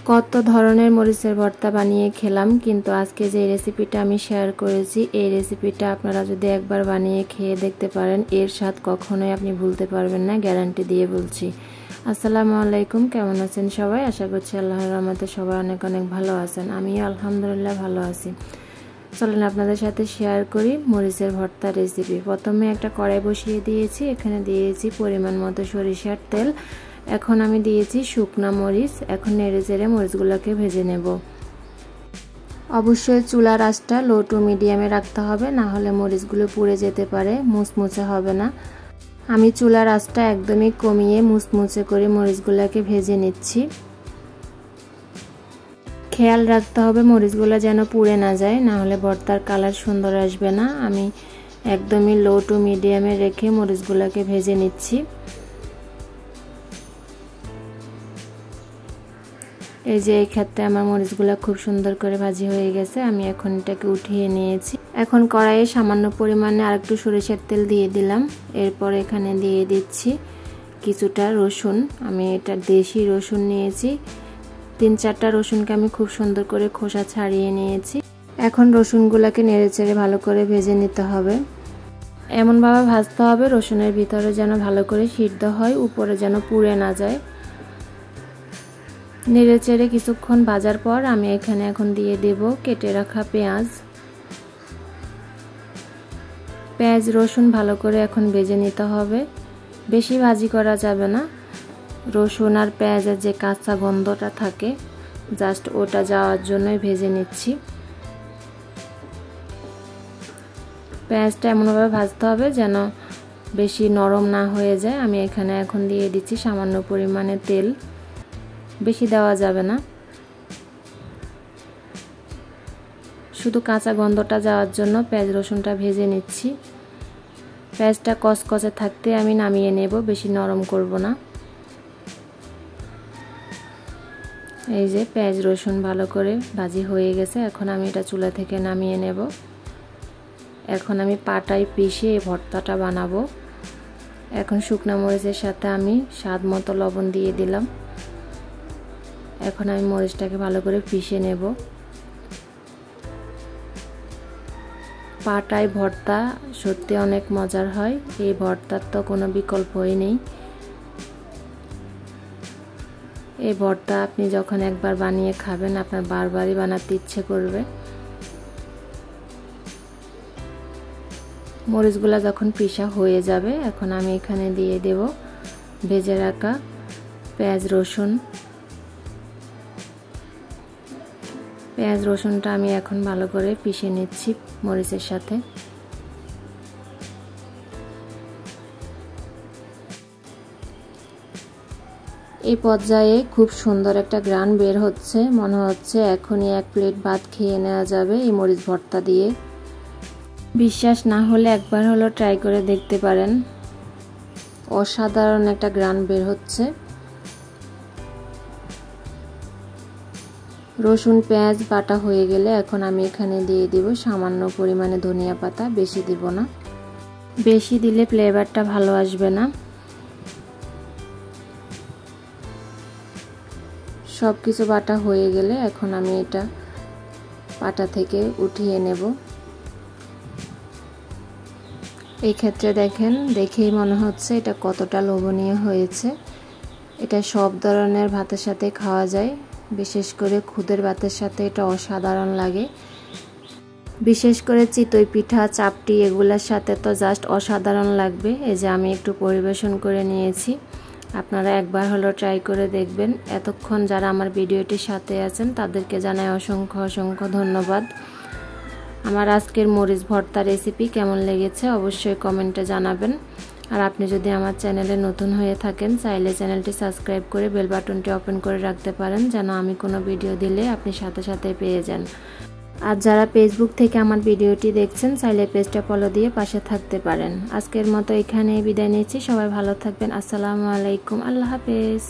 কত ধরনের মরিচের ভর্তা বানিয়ে খেলাম, কিন্তু আজকে যে রেসিপিটা আমি শেয়ার করেছি এই রেসিপিটা আপনারা যদি একবার বানিয়ে খেয়ে দেখতে পারেন এর স্বাদ কখনোই আপনি ভুলতে পারবেন না, গ্যারান্টি দিয়ে বলছি। আসসালামু আলাইকুম, কেমন আছেন সবাই? আশা করছি আল্লাহর রহমতে সবাই অনেক অনেক ভালো আছেন। আমিও আলহামদুলিল্লাহ ভালো আছি। চলেন আপনাদের সাথে শেয়ার করি মরিচের ভর্তা রেসিপি। প্রথমে একটা কড়াই বসিয়ে দিয়েছি, এখানে দিয়েছি পরিমাণ মতো সরিষার তেল। এখন আমি দিয়েছি শুকনা মরিচ। এখন নেড়ে চেড়ে মরিচগুলোকে ভেজে নেব। অবশ্যই চুলার আঁচটা লো টু মিডিয়ামে রাখতে হবে, না হলে মরিচগুলো পুড়ে যেতে পারে, মুচমুচে হবে না। আমি চুলার আঁচটা একদমই কমিয়ে মুচমুচে করে মরিচগুলোকে ভেজে নিচ্ছি। খেয়াল রাখতে হবে মরিচগুলো যেন পুড়ে না যায়, না হলে ভর্তার কালার সুন্দর আসবে না। আমি একদমই লো টু মিডিয়ামে রেখে মরিচগুলোকে ভেজে নিচ্ছি। এই যে এই ক্ষেত্রে আমার মরিচগুলো খুব সুন্দর করে ভাজি হয়ে গেছে। আমি এখন এটাকে উঠিয়ে নিয়েছি। এখন কড়াইয়ে সামান্য পরিমাণে আরেকটু সরিষার তেল দিয়ে দিলাম। এরপর এখানে দিয়ে দিচ্ছি কিছুটা রসুন। আমি এটা দেশি রসুন নিয়েছি। 3-4টা রসুনকে আমি খুব সুন্দর করে খোসা ছাড়িয়ে নিয়েছি। এখন রসুনগুলোকে নেড়েচেড়ে ভালো করে ভেজে নিতে হবে। এমনভাবে ভাজতে হবে রসুনের ভিতরে যেন ভালো করে সিদ্ধ হয়, উপরে যেন পুড়ে না যায়। নেড়েচেড়ে কিছুক্ষণ ভাজার পর আমি এখানে এখন দিয়ে দেব কেটে রাখা পেঁয়াজ। রসুন ভালো করে এখন ভেজে নিতে হবে, বেশি ভাজি করা যাবে না। রসুন আর পেঁয়াজের যে কাঁচা গন্ধটা থাকে জাস্ট ওটা যাওয়ার জন্যই ভেজে নিচ্ছি। পেঁয়াজটা এমনভাবে ভাজতে হবে যেন বেশি নরম না হয়ে যায়। আমি এখানে এখন দিয়ে দিচ্ছি সামান্য পরিমাণে তেল, বেশি দেওয়া যাবে না, শুধু কাঁচা গন্ধটা যাওয়ার জন্য পেঁয়াজ রসুনটা ভেজে নিচ্ছি। পেঁয়াজটা কচকচে থাকতে আমি নামিয়ে নেব, বেশি নরম করব না। এই যে পেঁয়াজ রসুন ভালো করে ভাজি হয়ে গেছে, এখন আমি এটা চুলা থেকে নামিয়ে নেব। এখন আমি পাটায় পিষে এই ভর্তাটা বানাবো। এখন শুকনো মরিচের সাথে আমি স্বাদ মতো লবণ দিয়ে দিলাম। এখন আমি মরিচটাকে ভালো করে পিষে নেব। পাটায় ভর্তা সত্যি অনেক মজার হয়, এই ভর্তার তো কোনো বিকল্পই নেই। এই ভর্তা আপনি যখন একবার বানিয়ে খাবেন আপনার বারবারই বানাতে ইচ্ছে করবে। মরিচগুলা যখন পিষা হয়ে যাবে এখন আমি এখানে দিয়ে দেব ভেজে রাখা পেঁয়াজ রসুনটা আমি এখন ভালো করে পিষে নিচ্ছি মরিচের সাথে। এই পর্যায়ে খুব সুন্দর একটা ঘ্রাণ বের হচ্ছে, মনে হচ্ছে এখনই 1 প্লেট ভাত খেয়ে নেওয়া যাবে এই মরিচ ভর্তা দিয়ে। বিশ্বাস না হলে একবার হলো ট্রাই করে দেখতে পারেন, অসাধারণ একটা ঘ্রাণ বের হচ্ছে। রসুন পেঁয়াজ বাটা হয়ে গেলে এখন আমি এখানে দিয়ে দিব সামান্য পরিমাণে ধনিয়া পাতা, বেশি দিব না, বেশি দিলে ফ্লেভারটা ভালো আসবে না। সব কিছু বাটা হয়ে গেলে এখন আমি এটা পাটা থেকে উঠিয়ে নেব। এই ক্ষেত্রে দেখেই মনে হচ্ছে এটা কতটা লোভনীয় হয়েছে। এটা সব ধরনের ভাতের সাথে খাওয়া যায়, বিশেষ করে খুদের ভাতের সাথে এটা অসাধারণ লাগে। বিশেষ করে চিতই পিঠা, চাপটি এগুলোর সাথে তো জাস্ট অসাধারণ লাগবে। এই যে আমি একটু পরিবেশন করে নিয়েছি, আপনারা একবার হলো ট্রাই করে দেখবেন। এতক্ষণ যারা আমার ভিডিওটির সাথে আছেন তাদেরকে জানাই অসংখ্য অসংখ্য ধন্যবাদ। আমার আজকের মরিচ ভর্তা রেসিপি কেমন লেগেছে অবশ্যই কমেন্টে জানাবেন। আর আপনি যদি আমার চ্যানেলে নতুন হয়ে থাকেন চাইলে চ্যানেলটি সাবস্ক্রাইব করে বেল বাটনটি ওপেন করে রাখতে পারেন, যেন আমি কোনো ভিডিও দিলে আপনি সাথে সাথে পেয়ে যান। আর যারা ফেসবুক থেকে আমার ভিডিওটি দেখছেন চাইলে পেজটা ফলো দিয়ে পাশে থাকতে পারেন। আজকের মতো এখানেই বিদায় নিচ্ছি, সবাই ভালো থাকবেন। আসসালামু আলাইকুম, আল্লাহ হাফেজ।